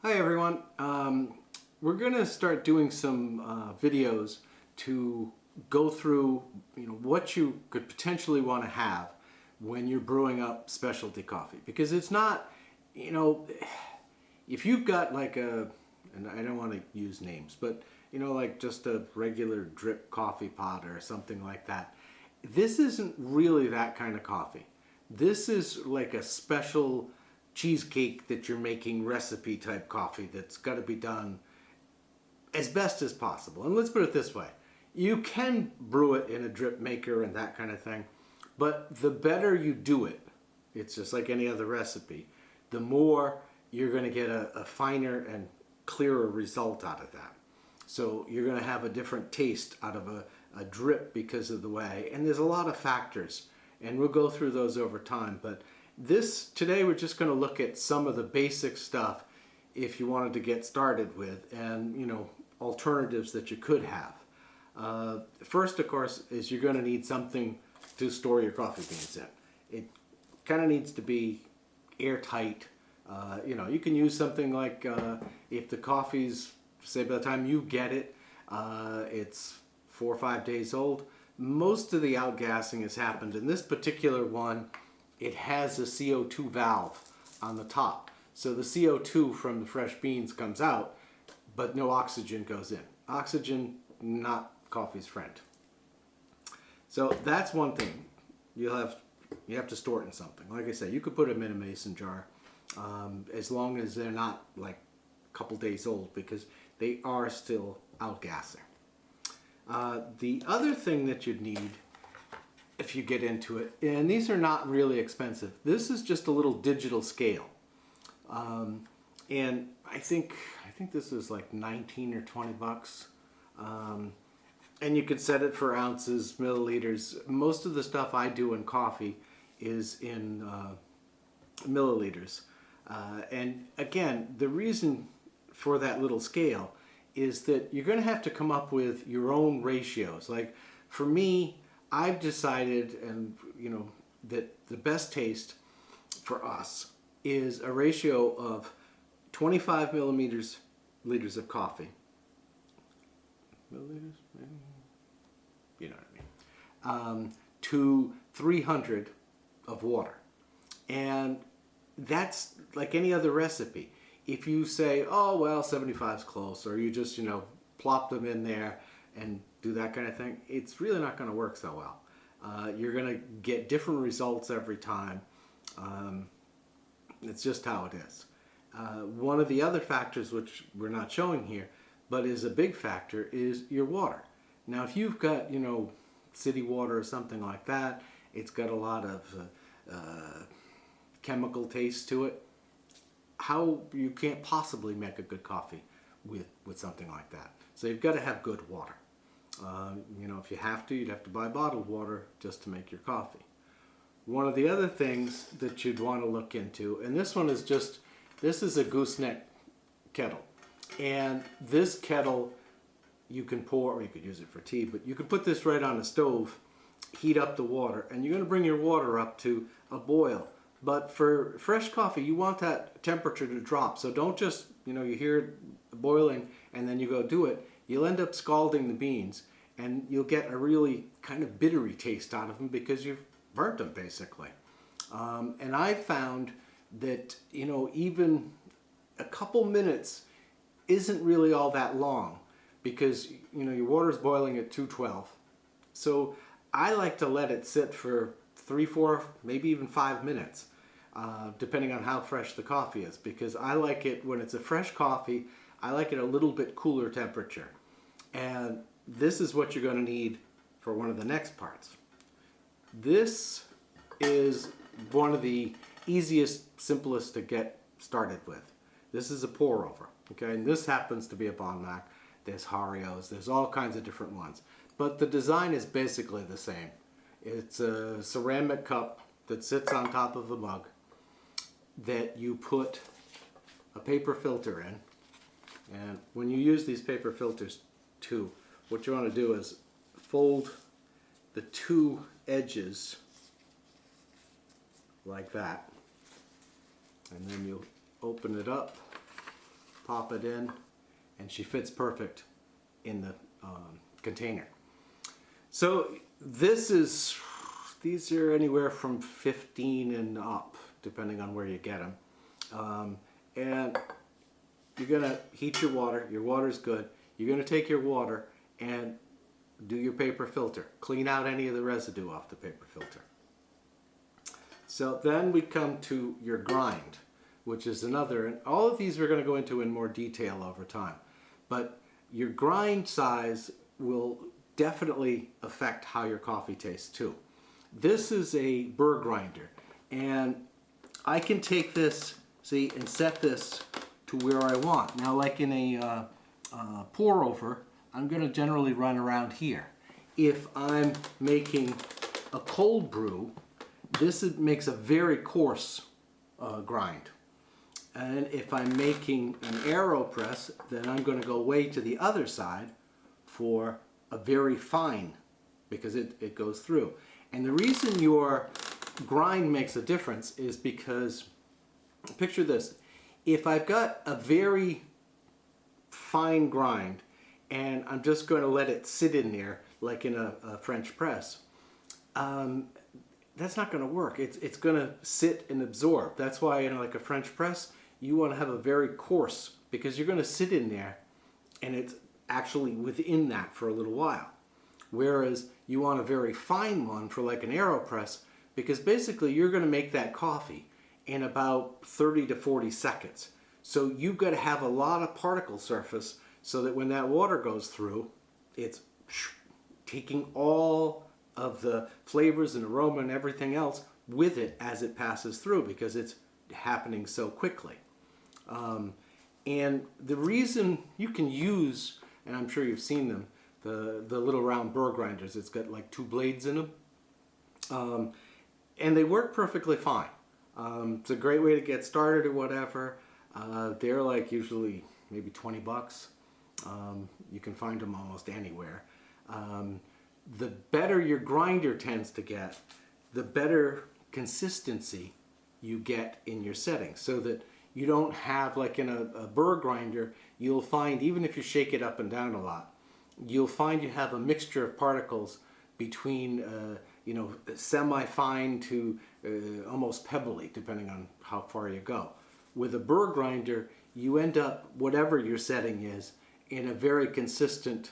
Hi everyone. We're going to start doing some videos to go through what you could potentially want to have when you're brewing up specialty coffee, because it's not, if you've got like and I don't want to use names, but like just a regular drip coffee pot or something like that, this isn't really that kind of coffee. This is like a special cheesecake that you're making recipe type coffee that's got to be done as best as possible. And let's put it this way, you can brew it in a drip maker and that kind of thing, but the better you do it, it's just like any other recipe, the more you're going to get a finer and clearer result out of that. So you're going to have a different taste out of a drip because of the way, and there's a lot of factors, and we'll go through those over time. But today we're just going to look at some of the basic stuff if you wanted to get started with, and alternatives that you could have. First, of course, is you're going to need something to store your coffee beans in. It kind of needs to be airtight. You can use something like if the coffee's, say by the time you get it, it's 4 or 5 days old, most of the outgassing has happened. In this particular one, it has a CO2 valve on the top. So the CO2 from the fresh beans comes out, but no oxygen goes in. Oxygen, not coffee's friend. So that's one thing. You have to store it in something. Like I said, you could put them in a mason jar, as long as they're not like a couple days old, because they are still outgassing. The other thing that you'd need if you get into it, and these are not really expensive, this is just a little digital scale. And I think this is like 19 or 20 bucks. And you could set it for ounces, milliliters. Most of the stuff I do in coffee is in milliliters. And again, the reason for that little scale is that you're going to have to come up with your own ratios. Like for me, I've decided, and that the best taste for us is a ratio of 25 liters of coffee. Milliliters? You know what I mean. To 300 of water. And that's like any other recipe. If you say, oh well, 75 is close, or you just plop them in there and do that kind of thing, it's really not going to work so well. You're going to get different results every time. It's just how it is. One of the other factors, which we're not showing here, but is a big factor, is your water. Now if you've got city water or something like that, it's got a lot of chemical taste to it. How you can't possibly make a good coffee with something like that. So you've got to have good water. If you have to, you'd have to buy bottled water just to make your coffee. One of the other things that you'd want to look into, and this is a gooseneck kettle. And this kettle you can pour, or you could use it for tea, but you could put this right on the stove, heat up the water, and you're going to bring your water up to a boil. But for fresh coffee, you want that temperature to drop. So don't just, you hear it boiling and then you go do it. You'll end up scalding the beans, and you'll get a really kind of bittery taste out of them because you've burnt them basically. And I've found that, even a couple minutes isn't really all that long, because, your water's boiling at 212. So I like to let it sit for 3, 4, maybe even 5 minutes. Depending on how fresh the coffee is, because I like it when it's a fresh coffee, I like it a little bit cooler temperature. And this is what you're going to need for one of the next parts. This is one of the easiest, simplest to get started with. This is a pour over, okay? And this happens to be a Bon Mac. There's Harios, there's all kinds of different ones. But the design is basically the same. It's a ceramic cup that sits on top of a mug that you put a paper filter in. And when you use these paper filters too, what you want to do is fold the two edges like that, and then you'll open it up pop it in, and she fits perfect in the container. So these are anywhere from 15 and up, depending on where you get them. And you're gonna heat your water. Your water's good. You're gonna take your water and do your paper filter. Clean out any of the residue off the paper filter. So then we come to your grind, which is another, and all of these we're going to go into in more detail over time. But your grind size will definitely affect how your coffee tastes too. This is a burr grinder, and I can take this, see, and set this to where I want. Now, like in a pour over, I'm going to generally run around here. If I'm making a cold brew, this makes a very coarse grind. And if I'm making an AeroPress, then I'm going to go way to the other side for a very fine, because it goes through. And the reason your grind makes a difference is because, picture this, if I've got a very fine grind and I'm just going to let it sit in there like in a French press, that's not going to work. It's going to sit and absorb. That's why in like a French press, you want to have a very coarse, because you're going to sit in there and it's actually within that for a little while. Whereas you want a very fine one for like an AeroPress, because basically you're going to make that coffee in about 30 to 40 seconds. So you've got to have a lot of particle surface so that when that water goes through, it's taking all of the flavors and aroma and everything else with it as it passes through, because it's happening so quickly. And the reason you can use, and I'm sure you've seen them, the little round burr grinders, it's got like 2 blades in them, and they work perfectly fine. It's a great way to get started or whatever. They're like usually maybe 20 bucks. You can find them almost anywhere. The better your grinder tends to get, the better consistency you get in your settings, so that you don't have, like in a burr grinder, you'll find, even if you shake it up and down a lot, you'll find you have a mixture of particles between semi-fine to almost pebbly, depending on how far you go. With a burr grinder, you end up, whatever your setting is, in a very consistent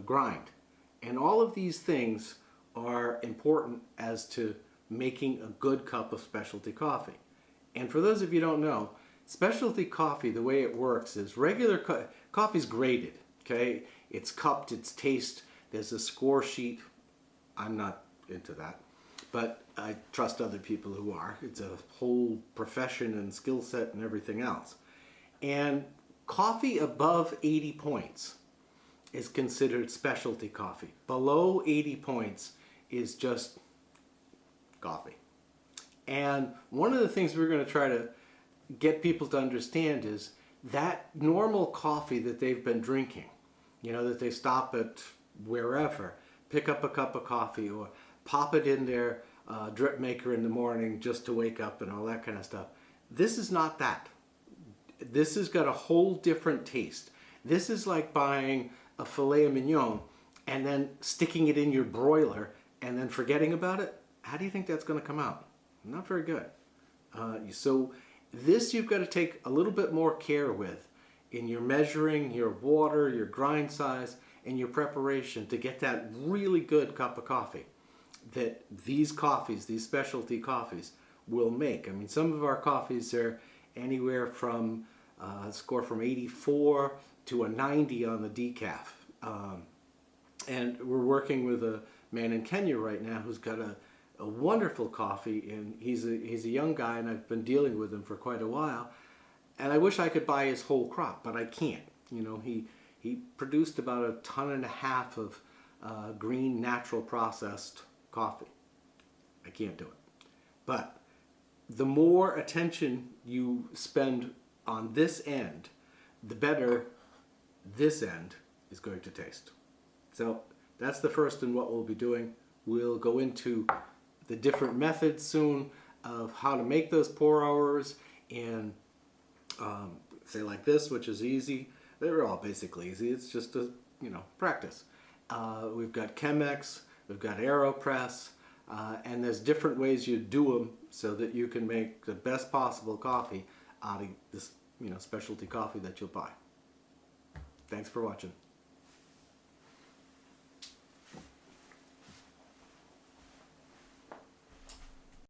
grind. And all of these things are important as to making a good cup of specialty coffee. And for those of you who don't know, specialty coffee, the way it works is regular coffee's graded, okay? It's cupped, it's taste, there's a score sheet. I'm not into that, but I trust other people who are. It's a whole profession and skill set and everything else. And coffee above 80 points is considered specialty coffee. Below 80 points is just coffee. And one of the things we're going to try to get people to understand is that normal coffee that they've been drinking, that they stop at wherever, pick up a cup of coffee or pop it in their drip maker in the morning just to wake up and all that kind of stuff. This is not that. This has got a whole different taste. This is like buying a filet mignon and then sticking it in your broiler and then forgetting about it. How do you think that's going to come out? Not very good. So this you've got to take a little bit more care with in your measuring, your water, your grind size, and your preparation to get that really good cup of coffee that these coffees, these specialty coffees, will make. I mean, some of our coffees are anywhere from score from 84 to a 90 on the decaf. And we're working with a man in Kenya right now who's got a wonderful coffee, and he's a young guy, and I've been dealing with him for quite a while. And I wish I could buy his whole crop, but I can't. He produced about 1.5 tons of green, natural processed coffee. I can't do it. But the more attention you spend on this end, the better this end is going to taste. So that's the first in what we'll be doing. We'll go into the different methods soon of how to make those pour overs and say like this, which is easy. They're all basically easy. It's just a, practice. We've got Chemex, we've got AeroPress, and there's different ways you do them so that you can make the best possible coffee out of this, specialty coffee that you'll buy. Thanks for watching.